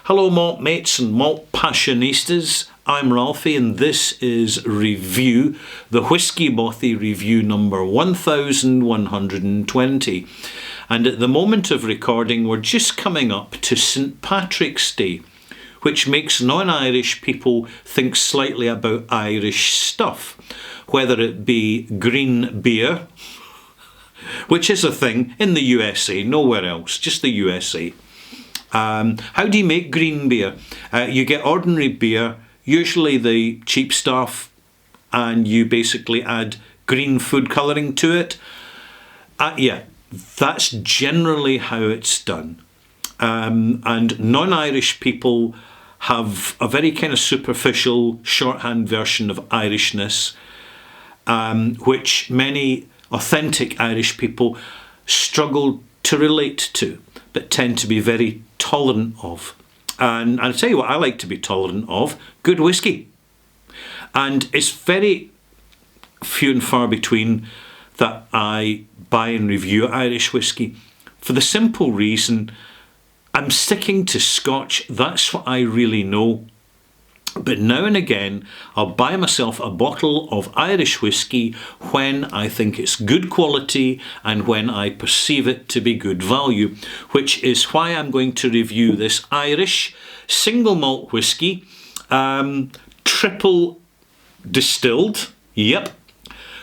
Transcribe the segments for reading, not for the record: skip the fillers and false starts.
Hello malt mates and malt passionistas, I'm Ralphie and this is Review, the Whisky Bothy review number 1120. And at the moment of recording we're just coming up to St Patrick's Day, which makes non-Irish people think slightly about Irish stuff, whether it be green beer, which is a thing in the USA, nowhere else, just the USA. How do you make green beer? You get ordinary beer, usually the cheap stuff, and you basically add green food colouring to it. Yeah, that's generally how it's done. And non-Irish people have a very kind of superficial shorthand version of Irishness, which many authentic Irish people struggle to relate to, but tend to be very tolerant of. And I'll tell you what I like to be tolerant of: good whisky. And it's very few and far between that I buy and review Irish whisky, for the simple reason I'm sticking to Scotch. That's what I really know. But now and again I'll buy myself a bottle of Irish whisky when I think it's good quality and when I perceive it to be good value, which is why I'm going to review this Irish single malt whisky, triple distilled,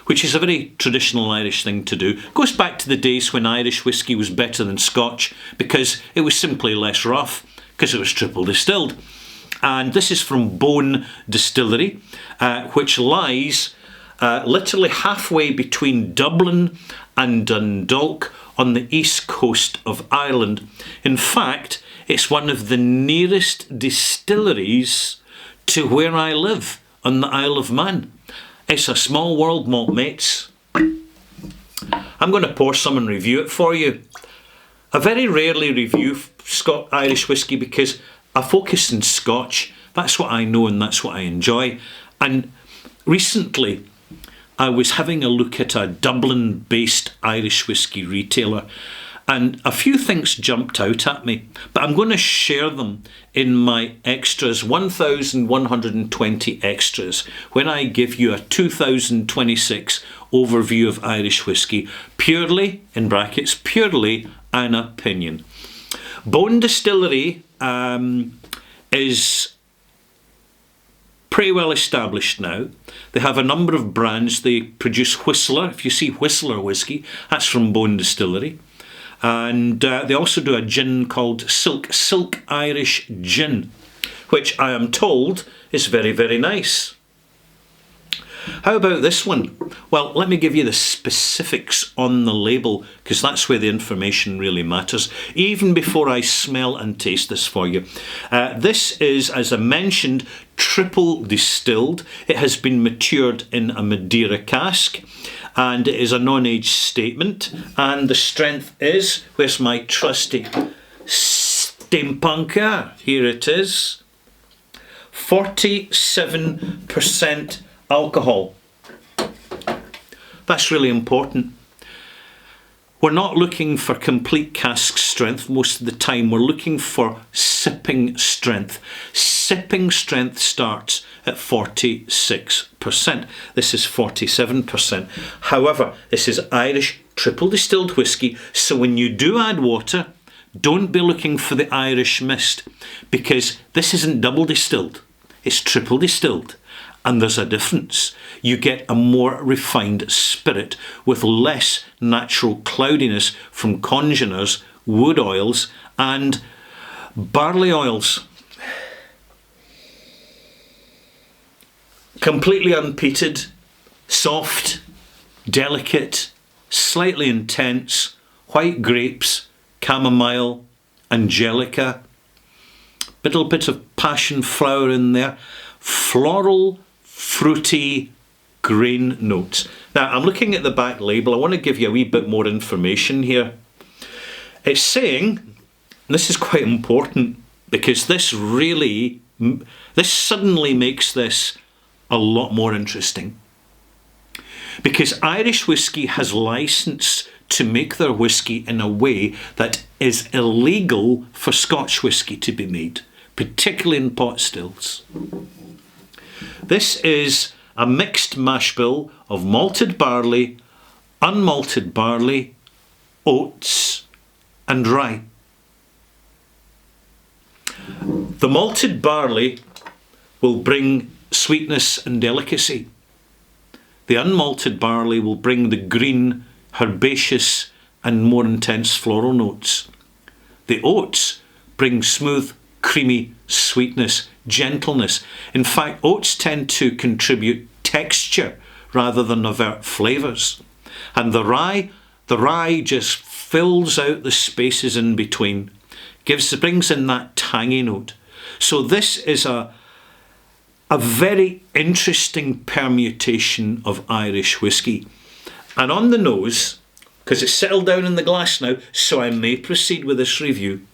which is a very traditional Irish thing to do. Goes back to the days when Irish whisky was better than Scotch because it was simply less rough, because it was triple distilled. And this is from Bone Distillery, which lies literally halfway between Dublin and Dundalk on the east coast of Ireland. In fact, it's one of the nearest distilleries to where I live on the Isle of Man. It's a small world, malt mates. I'm going to pour some and review it for you. I very rarely review Irish whisky because I focus on Scotch. That's what I know and that's what I enjoy. And recently I was having a look at a Dublin-based Irish whisky retailer, and a few things jumped out at me, but I'm going to share them in my extras, 1120 extras, when I give you a 2026 overview of Irish whisky, purely, in brackets, purely an opinion. Bone Distillery is pretty well established now. They have a number of brands. They produce Whistler. If you see Whistler whisky, that's from Bone Distillery. And they also do a gin called Silk Irish Gin, which I am told is very, very nice. How about this one? Well, let me give you the specifics on the label, because that's where the information really matters, even before I smell and taste this for you. This is, as I mentioned, triple distilled. It has been matured in a Madeira cask, and it is a non-age statement. And the strength is, where's my trusty steampunker? Here it is. 47% alcohol. That's really important. We're not looking for complete cask strength most of the time. We're looking for sipping strength. Sipping strength starts at 46%. This is 47%. However, this is Irish triple distilled whisky, so when you do add water, don't be looking for the Irish mist, because this isn't double distilled, it's triple distilled. And there's a difference. You get a more refined spirit with less natural cloudiness from congeners, wood oils and barley oils. Completely unpeated, soft, delicate, slightly intense, white grapes, chamomile, angelica, little bit of passion flower in there, floral, fruity grain notes. Now, I'm looking at the back label. I want to give you a wee bit more information here. It's saying, and this is quite important, because this suddenly makes this a lot more interesting. Because Irish whisky has license to make their whisky in a way that is illegal for Scotch whisky to be made. particularly in pot stills. This is a mixed mash bill of malted barley, unmalted barley, oats and rye. The malted barley will bring sweetness and delicacy. The unmalted barley will bring the green, herbaceous and more intense floral notes. The oats bring smooth, creamy sweetness, gentleness. In fact, oats tend to contribute texture rather than overt flavours. And the rye just fills out the spaces in between, brings in that tangy note. So this is a very interesting permutation of Irish whiskey. And on the nose, because it's settled down in the glass now, so I may proceed with this review,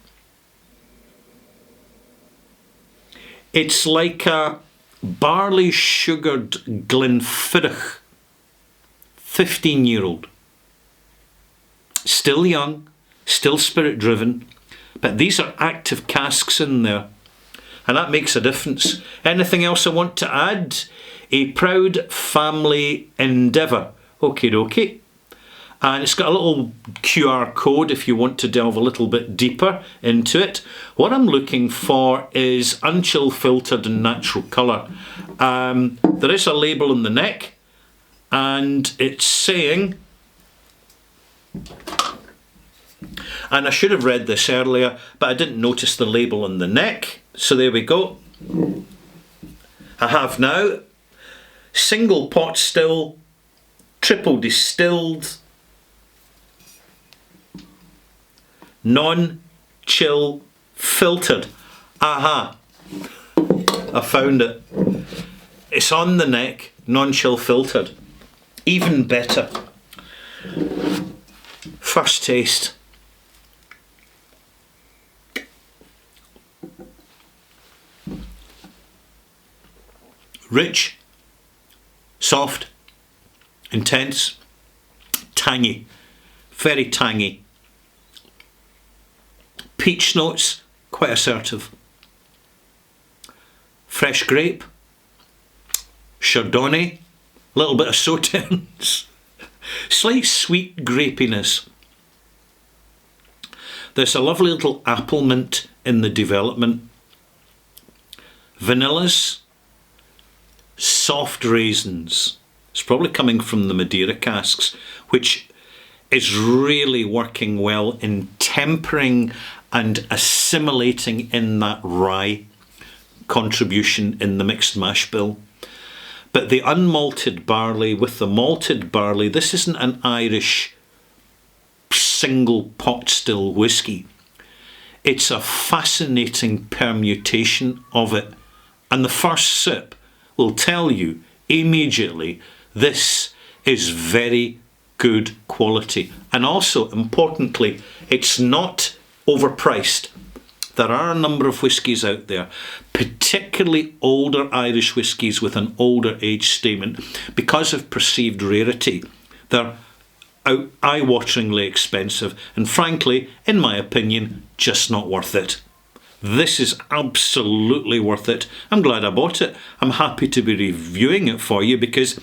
it's like a barley sugared Glenfiddich, 15-year-old. Still young, still spirit driven, but these are active casks in there, and that makes a difference. Anything else I want to add? A proud family endeavour. Okie dokie. And it's got a little QR code if you want to delve a little bit deeper into it. What I'm looking for is unchill filtered and natural colour. There is a label on the neck, and it's saying, and I should have read this earlier, but I didn't notice the label on the neck. So there we go. I have now single pot still, triple distilled, non-chill filtered. Aha! I found it. It's on the neck, non-chill filtered. Even better. First taste. Rich, soft, intense, tangy, very tangy. Peach notes, quite assertive. Fresh grape, Chardonnay, a little bit of Sauternes, slight sweet grapiness. There's a lovely little apple mint in the development. Vanillas, soft raisins. It's probably coming from the Madeira casks, which is really working well in tempering and assimilating in that rye contribution in the mixed mash bill. But the unmalted barley with the malted barley, this isn't an Irish single pot still whiskey. It's a fascinating permutation of it. And the first sip will tell you immediately this is very good quality. And also, importantly, it's not overpriced. There are a number of whiskies out there, particularly older Irish whiskies with an older age statement. Because of perceived rarity, they're eye-wateringly expensive and frankly, in my opinion, just not worth it. This is absolutely worth it. I'm glad I bought it. I'm happy to be reviewing it for you because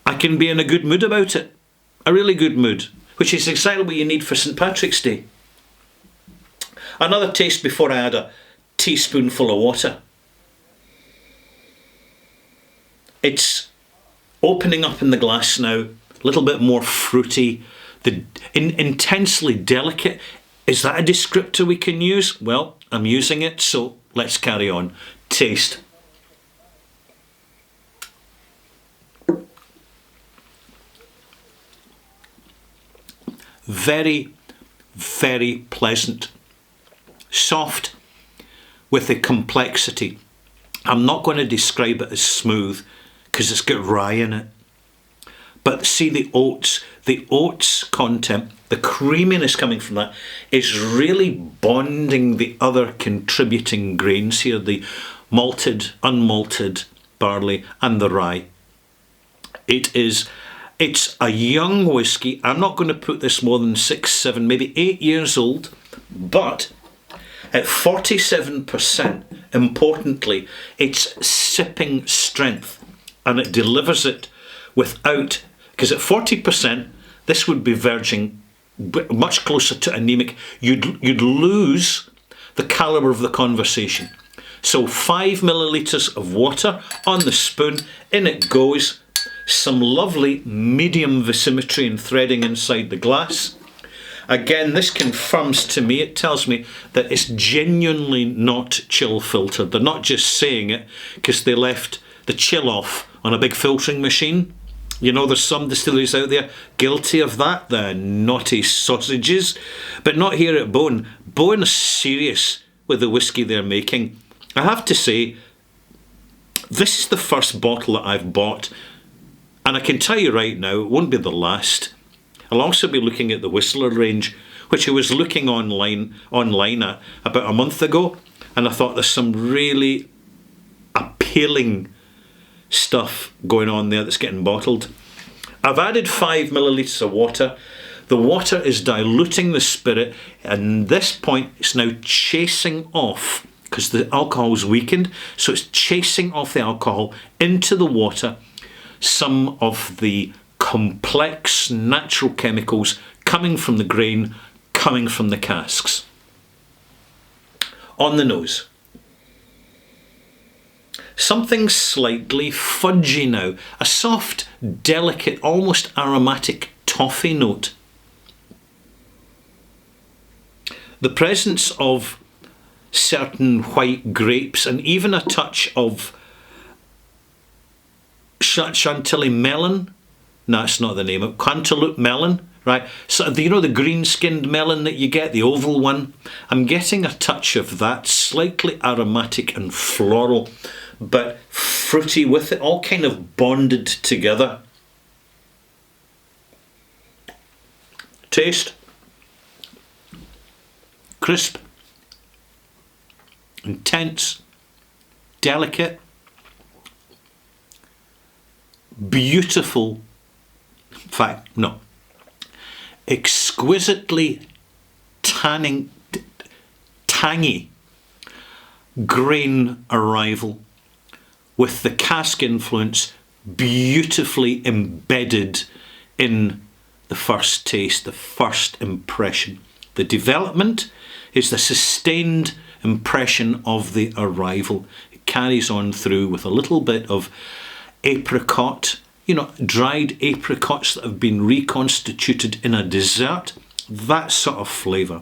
I can be in a good mood about it. A really good mood, which is exactly what you need for St. Patrick's Day. Another taste before I add a teaspoonful of water. It's opening up in the glass now, a little bit more fruity, intensely delicate. Is that a descriptor we can use? Well, I'm using it, so let's carry on. Taste. Very, very pleasant. Soft with a complexity. I'm not going to describe it as smooth because it's got rye in it. But see the oats content, the creaminess coming from that is really bonding the other contributing grains here, the malted, unmalted barley and the rye. It's a young whiskey. I'm not going to put this more than 6, 7, maybe 8 years old, but At 47%, importantly, it's sipping strength, and it delivers it without, because at 40%, this would be verging much closer to anemic. You'd lose the calibre of the conversation. So 5 millilitres of water on the spoon, in it goes. Some lovely medium viscosity and threading inside the glass. Again, this confirms to me, it tells me that it's genuinely not chill filtered. They're not just saying it because they left the chill off on a big filtering machine. You know, there's some distilleries out there guilty of that, the naughty sausages, but not here at Bowen. Bowen is serious with the whisky they're making. I have to say, this is the first bottle that I've bought, and I can tell you right now, it won't be the last. I'll also be looking at the Whistler range, which I was looking online at about a month ago, and I thought there's some really appealing stuff going on there that's getting bottled. I've added 5 millilitres of water. The water is diluting the spirit, and at this point it's now chasing off, because the alcohol's weakened, so it's chasing off the alcohol into the water, some of the complex natural chemicals coming from the grain, coming from the casks. On the nose. Something slightly fudgy now, a soft, delicate, almost aromatic toffee note. The presence of certain white grapes and even a touch of Chantilly melon. No, that's not the name of it. Cantaloupe melon, right? So, you know the green-skinned melon that you get, the oval one? I'm getting a touch of that, slightly aromatic and floral, but fruity with it, all kind of bonded together. Taste. Crisp. Intense. Delicate. Beautiful. In fact, no. Exquisitely tangy grain arrival with the cask influence beautifully embedded in the first taste, the first impression. The development is the sustained impression of the arrival. It carries on through with a little bit of apricot, you know, dried apricots that have been reconstituted in a dessert, that sort of flavour.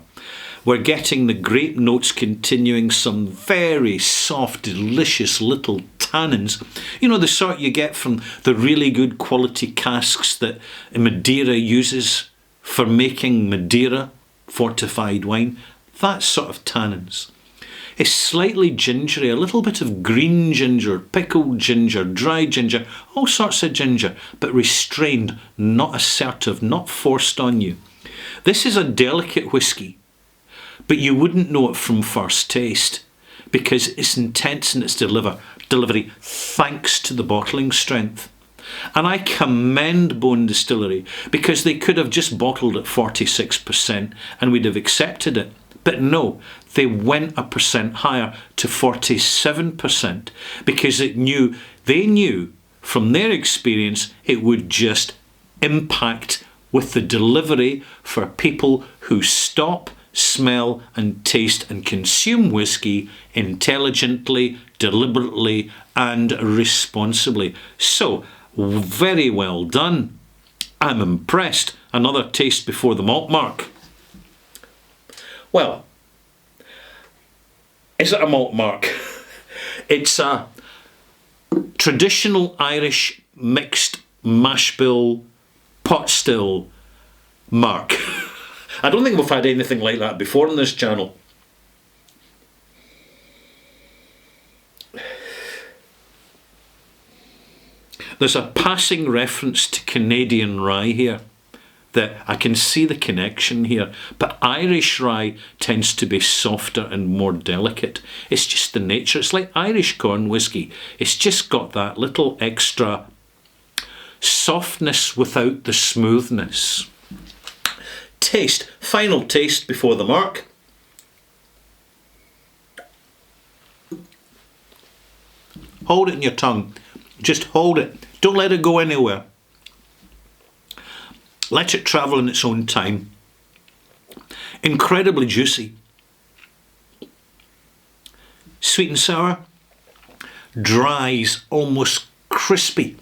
We're getting the grape notes continuing, some very soft, delicious little tannins. You know, the sort you get from the really good quality casks that Madeira uses for making Madeira fortified wine. That sort of tannins. It's slightly gingery, a little bit of green ginger, pickled ginger, dry ginger, all sorts of ginger, but restrained, not assertive, not forced on you. This is a delicate whisky, but you wouldn't know it from first taste because it's intense in its delivery thanks to the bottling strength. And I commend Bowen Distillery because they could have just bottled at 46% and we'd have accepted it. But no, they went a percent higher to 47% because they knew from their experience it would just impact with the delivery for people who stop, smell and taste and consume whisky intelligently, deliberately and responsibly. So, very well done. I'm impressed. Another taste before the malt mark. Well, is it a malt mark? It's a traditional Irish mixed mash bill pot still mark. I don't think we've had anything like that before on this channel. There's a passing reference to Canadian rye here. That I can see the connection here, but Irish rye tends to be softer and more delicate. It's just the nature. It's like Irish corn whisky. It's just got that little extra softness without the smoothness. Taste. Final taste before the mark. Hold it in your tongue. Just hold it. Don't let it go anywhere. Let it travel in its own time. Incredibly juicy. Sweet and sour. Dries, almost crispy.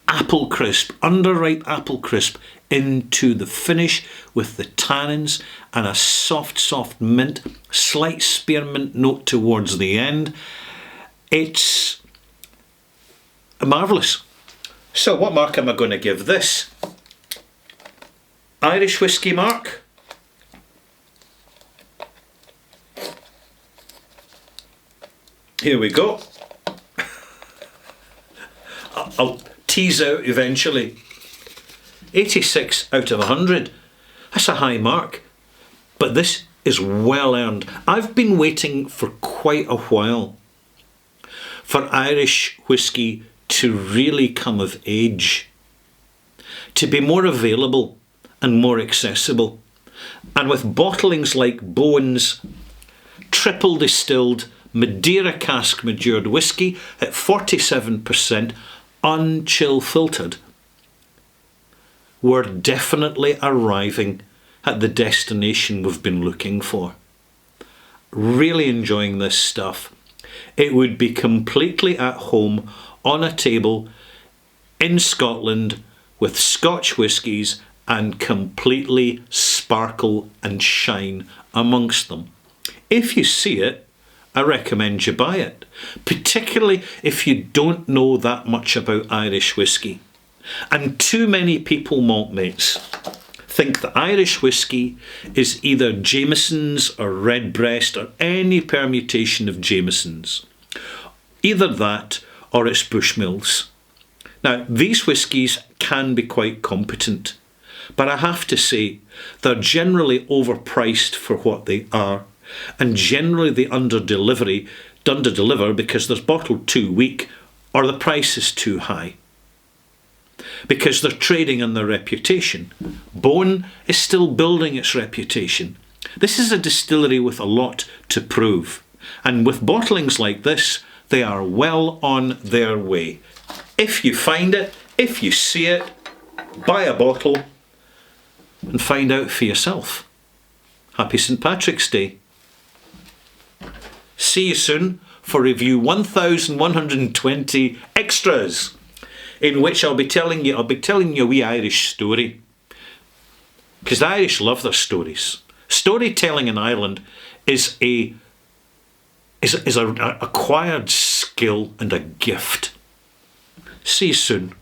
Apple crisp, underripe apple crisp into the finish with the tannins and a soft mint, slight spearmint note towards the end. It's marvellous. So what mark am I going to give this? Irish whiskey mark. Here we go. I'll tease out eventually. 86 out of 100. That's a high mark. But this is well earned. I've been waiting for quite a while for Irish whiskey to really come of age, to be more available and more accessible. And with bottlings like Bowen's triple distilled Madeira cask matured whiskey at 47%, unchill filtered, we're definitely arriving at the destination we've been looking for. Really enjoying this stuff. It would be completely at home on a table in Scotland with Scotch whiskies and completely sparkle and shine amongst them. If you see it, I recommend you buy it, particularly if you don't know that much about Irish whiskey. And too many people, malt mates, think that Irish whiskey is either Jameson's or Redbreast or any permutation of Jameson's. Either that or it's Bushmills. Now, these whiskies can be quite competent, but I have to say they're generally overpriced for what they are, and generally they underdeliver because they're bottled too weak or the price is too high, because they're trading on their reputation. Bowen is still building its reputation. This is a distillery with a lot to prove, and with bottlings like this, they are well on their way. If you find it, if you see it, buy a bottle and find out for yourself. Happy St. Patrick's Day. See you soon for review 1120 extras, in which I'll be telling you a wee Irish story, because the Irish love their stories. Storytelling in Ireland is an acquired skill and a gift. See you soon.